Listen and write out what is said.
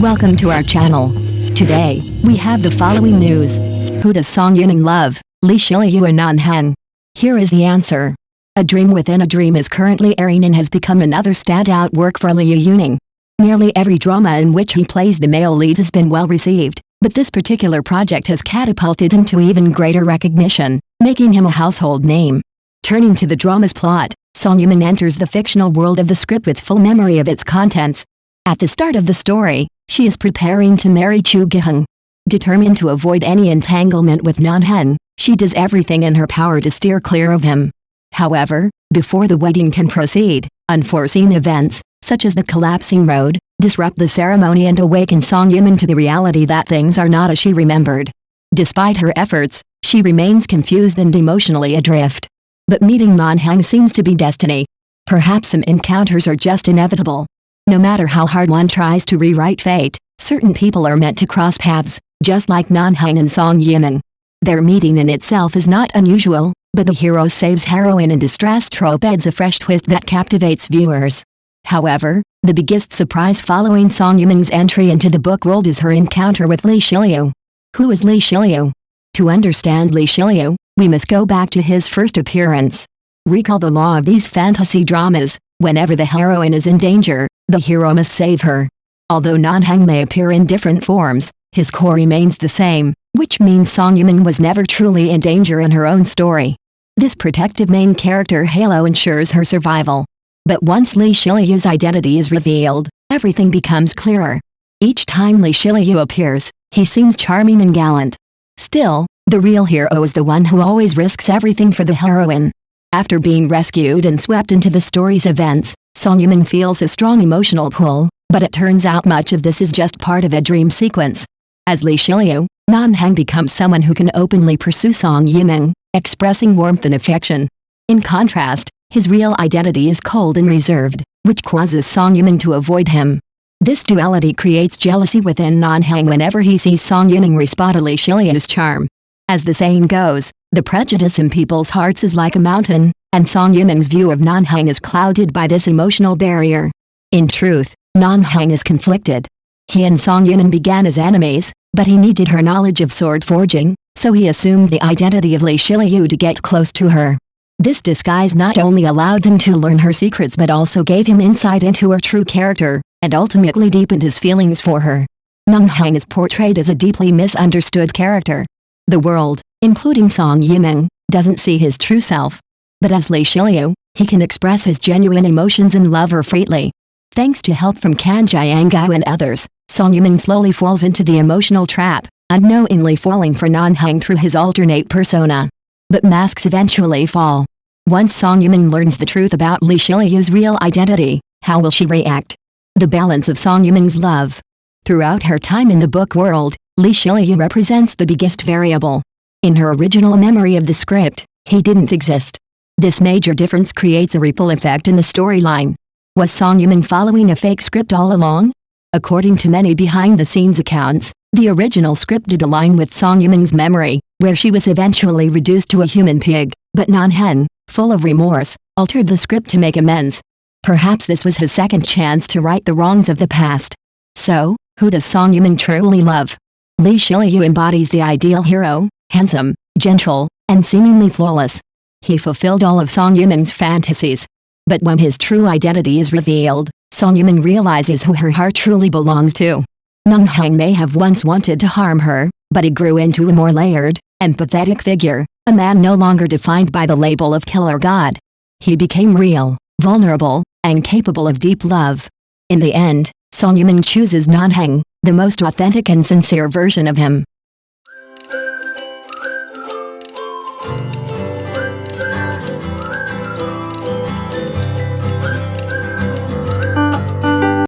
Welcome to our channel. Today, we have the following news. Who does Song Yimeng love, Li Shiliu or Nan Heng? Here is the answer. A Dream Within a Dream is currently airing and has become another standout work for Li Yimeng. Nearly every drama in which he plays the male lead has been well received, but this particular project has catapulted him to even greater recognition, making him a household name. Turning to the drama's plot, Song Yimeng enters the fictional world of the script with full memory of its contents. At the start of the story, she is preparing to marry Chu Giheng. Determined to avoid any entanglement with Nan Heng, she does everything in her power to steer clear of him. However, before the wedding can proceed, unforeseen events, such as the collapsing road, disrupt the ceremony and awaken Song Yimeng to the reality that things are not as she remembered. Despite her efforts, she remains confused and emotionally adrift. But meeting Nan Heng seems to be destiny. Perhaps some encounters are just inevitable. No matter how hard one tries to rewrite fate, certain people are meant to cross paths, just like Nan Heng and Song Yimeng. Their meeting in itself is not unusual, but the hero saves heroine in distress trope adds a fresh twist that captivates viewers. However, the biggest surprise following Song Yimeng's entry into the book world is her encounter with Li Shiliu. Who is Li Shiliu? To understand Li Shiliu, we must go back to his first appearance. Recall the law of these fantasy dramas: whenever the heroine is in danger, the hero must save her. Although Nan Heng may appear in different forms, his core remains the same, which means Song Yimeng was never truly in danger in her own story. This protective main character halo ensures her survival. But once Li Shiliu's identity is revealed, everything becomes clearer. Each time Li Shiliu appears, he seems charming and gallant. Still, the real hero is the one who always risks everything for the heroine. After being rescued and swept into the story's events, Song Yimeng feels a strong emotional pull, but it turns out much of this is just part of a dream sequence. As Li Shiliu, Nan Heng becomes someone who can openly pursue Song Yimeng, expressing warmth and affection. In contrast, his real identity is cold and reserved, which causes Song Yimeng to avoid him. This duality creates jealousy within Nan Heng whenever he sees Song Yimeng respond to Li Shiliu's charm. As the saying goes, the prejudice in people's hearts is like a mountain, and Song Yimeng's view of Nan Heng is clouded by this emotional barrier. In truth, Nan Heng is conflicted. He and Song Yimeng began as enemies, but he needed her knowledge of sword forging, so he assumed the identity of Li Shiliu to get close to her. This disguise not only allowed him to learn her secrets but also gave him insight into her true character, and ultimately deepened his feelings for her. Nan Heng is portrayed as a deeply misunderstood character. The world, including Song Yimeng, doesn't see his true self. But as Li Shiliu, he can express his genuine emotions and love her freely. Thanks to help from Kan Jiangao and others, Song Yimeng slowly falls into the emotional trap, unknowingly falling for Nan Heng through his alternate persona. But masks eventually fall. Once Song Yimeng learns the truth about Li Shiliu's real identity, how will she react? The balance of Song Yimeng's love. Throughout her time in the book world, Li Shiliu represents the biggest variable. In her original memory of the script, he didn't exist. This major difference creates a ripple effect in the storyline. Was Song Yimeng following a fake script all along? According to many behind-the-scenes accounts, the original script did align with Song Yimeng's memory, where she was eventually reduced to a human pig, but Nan Heng, full of remorse, altered the script to make amends. Perhaps this was his second chance to right the wrongs of the past. So, who does Song Yimeng truly love? Li Shiliu embodies the ideal hero, handsome, gentle, and seemingly flawless. He fulfilled all of Song Yimeng's fantasies. But when his true identity is revealed, Song Yimeng realizes who her heart truly belongs to. Nan Heng may have once wanted to harm her, but he grew into a more layered, empathetic figure, a man no longer defined by the label of killer god. He became real, vulnerable, and capable of deep love. In the end, Song Yimeng chooses Nan Heng, the most authentic and sincere version of him.